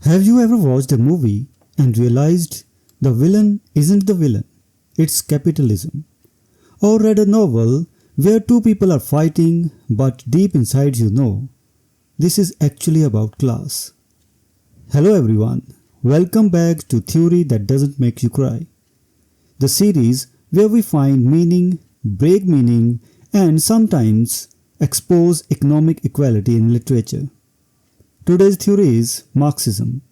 Have you ever watched a movie and realized the villain isn't the villain, it's capitalism? Or read a novel where two people are fighting but deep inside you know this is actually about class? Hello everyone, welcome back to Theory That Doesn't Make You Cry, the series where we find meaning, break meaning, and sometimes expose economic equality in literature. Today's theory is Marxism,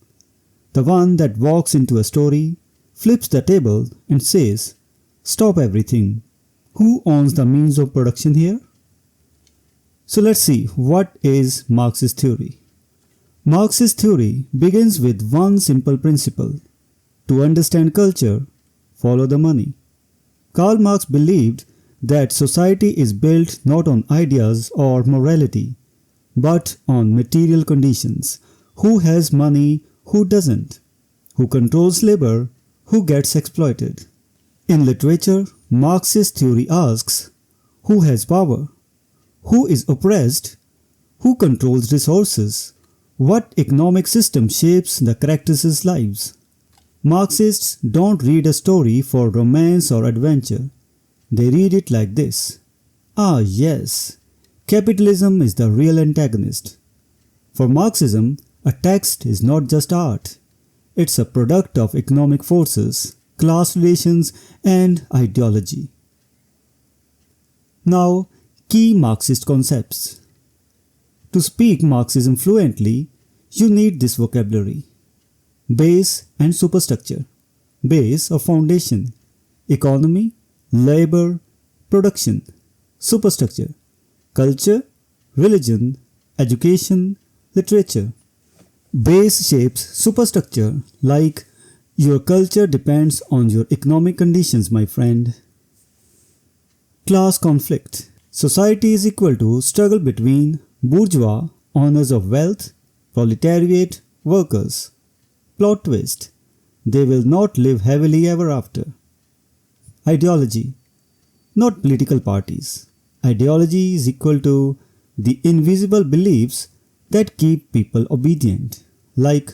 the one that walks into a story, flips the table and says, "Stop everything. Who owns the means of production here?" So let's see, what is Marxist theory? Marxist theory begins with one simple principle: to understand culture, follow the money. Karl Marx believed that society is built not on ideas or morality, but on material conditions. Who has money, who doesn't? Who controls labor, who gets exploited? In literature, Marxist theory asks, who has power? Who is oppressed? Who controls resources? What economic system shapes the characters' lives? Marxists don't read a story for romance or adventure. They read it like this: ah yes, capitalism is the real antagonist. For Marxism, a text is not just art. It's a product of economic forces, class relations, and ideology. Now, key Marxist concepts. To speak Marxism fluently, you need this vocabulary: base and superstructure. Base or foundation: economy, labor, production. Superstructure: culture, religion, education, literature. Base shapes superstructure, like your culture depends on your economic conditions, my friend. Class conflict. Society is equal to struggle between bourgeois, owners of wealth, proletariat, workers. Plot twist: they will not live happily ever after. Ideology. Not political parties. Ideology is equal to the invisible beliefs that keep people obedient, like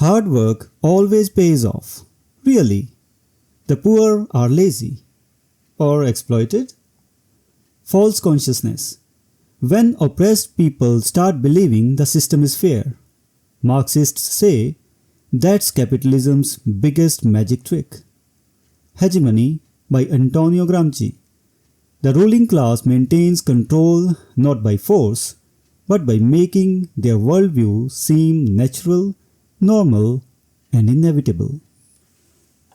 hard work always pays off. Really? The poor are lazy or exploited? False consciousness. When oppressed people start believing the system is fair, Marxists say that's capitalism's biggest magic trick. Hegemony by Antonio Gramsci. The ruling class maintains control not by force, but by making their worldview seem natural, normal, and inevitable.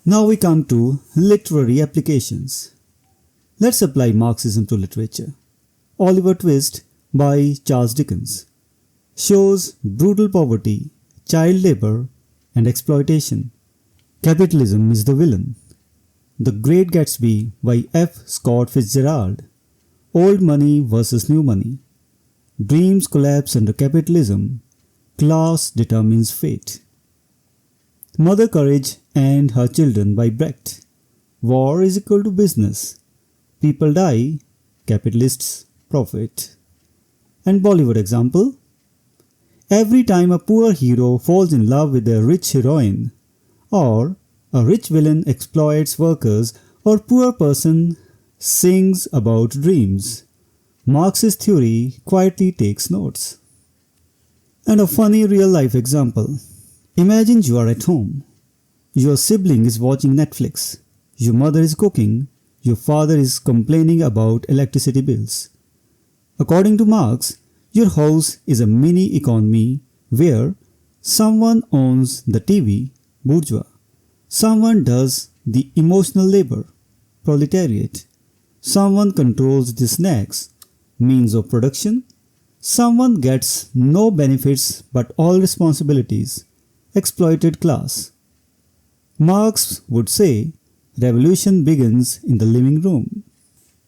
Now we come to literary applications. Let's apply Marxism to literature. Oliver Twist by Charles Dickens shows brutal poverty, child labor, and exploitation. Capitalism is the villain. The Great Gatsby by F. Scott Fitzgerald. Old money versus new money. Dreams collapse under capitalism. Class determines fate. Mother Courage and Her Children by Brecht. War is equal to business. People die, capitalists profit. And Bollywood example: every time a poor hero falls in love with a rich heroine, or a rich villain exploits workers, or poor person sings about dreams, Marxist theory quietly takes notes. And a funny real-life example. Imagine you are at home. Your sibling is watching Netflix. Your mother is cooking. Your father is complaining about electricity bills. According to Marx, your house is a mini economy where someone owns the TV, bourgeois. Someone does the emotional labor, proletariat. Someone controls the snacks, means of production. Someone gets no benefits but all responsibilities, exploited class. Marx would say, revolution begins in the living room.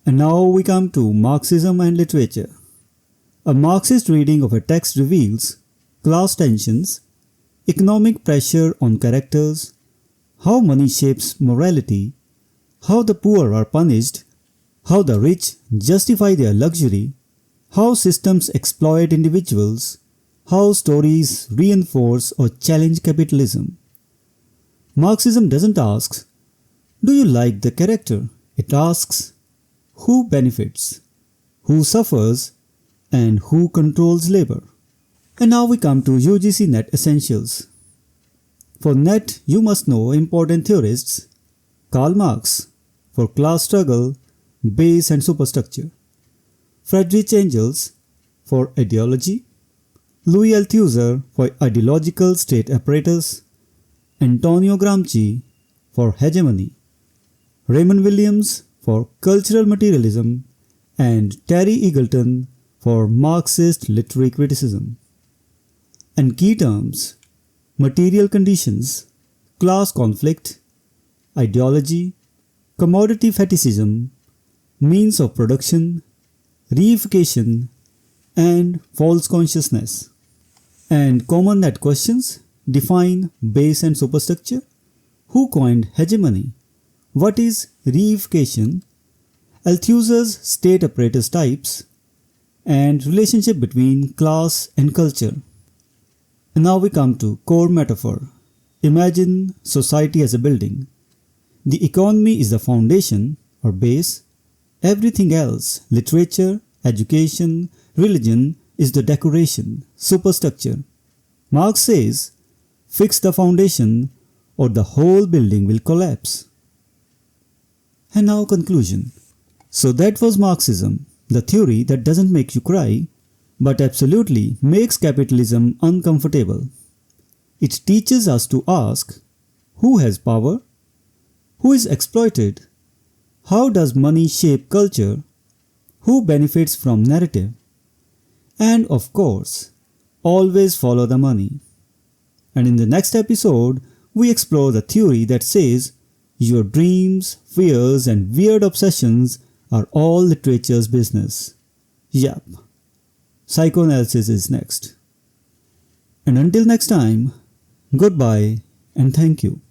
And now we come to Marxism and literature. A Marxist reading of a text reveals class tensions, economic pressure on characters, how money shapes morality, how the poor are punished, how the rich justify their luxury, how systems exploit individuals, how stories reinforce or challenge capitalism. Marxism doesn't ask, do you like the character? It asks, who benefits, who suffers, and who controls labor. And now we come to UGC NET Essentials. For NET, you must know important theorists: Karl Marx for class struggle, base and superstructure; Friedrich Engels for ideology; Louis Althusser for ideological state apparatus; Antonio Gramsci for hegemony; Raymond Williams for cultural materialism; and Terry Eagleton for Marxist literary criticism. And key terms: material conditions, class conflict, ideology, commodity fetishism, means of production, reification, and false consciousness. And common NET questions: define base and superstructure, who coined hegemony, what is reification, Althusser's state apparatus types, and relationship between class and culture. And now we come to core metaphor. Imagine society as a building. The economy is the foundation or base. Everything else, literature, education, religion, is the decoration, superstructure. Marx says, fix the foundation or the whole building will collapse. And now conclusion. So that was Marxism, the theory that doesn't make you cry, but absolutely makes capitalism uncomfortable. It teaches us to ask, who has power? Who is exploited? How does money shape culture? Who benefits from narrative? And of course, always follow the money. And in the next episode, we explore the theory that says your dreams, fears, and weird obsessions are all literature's business. Yup. Psychoanalysis is next. And until next time, goodbye and thank you.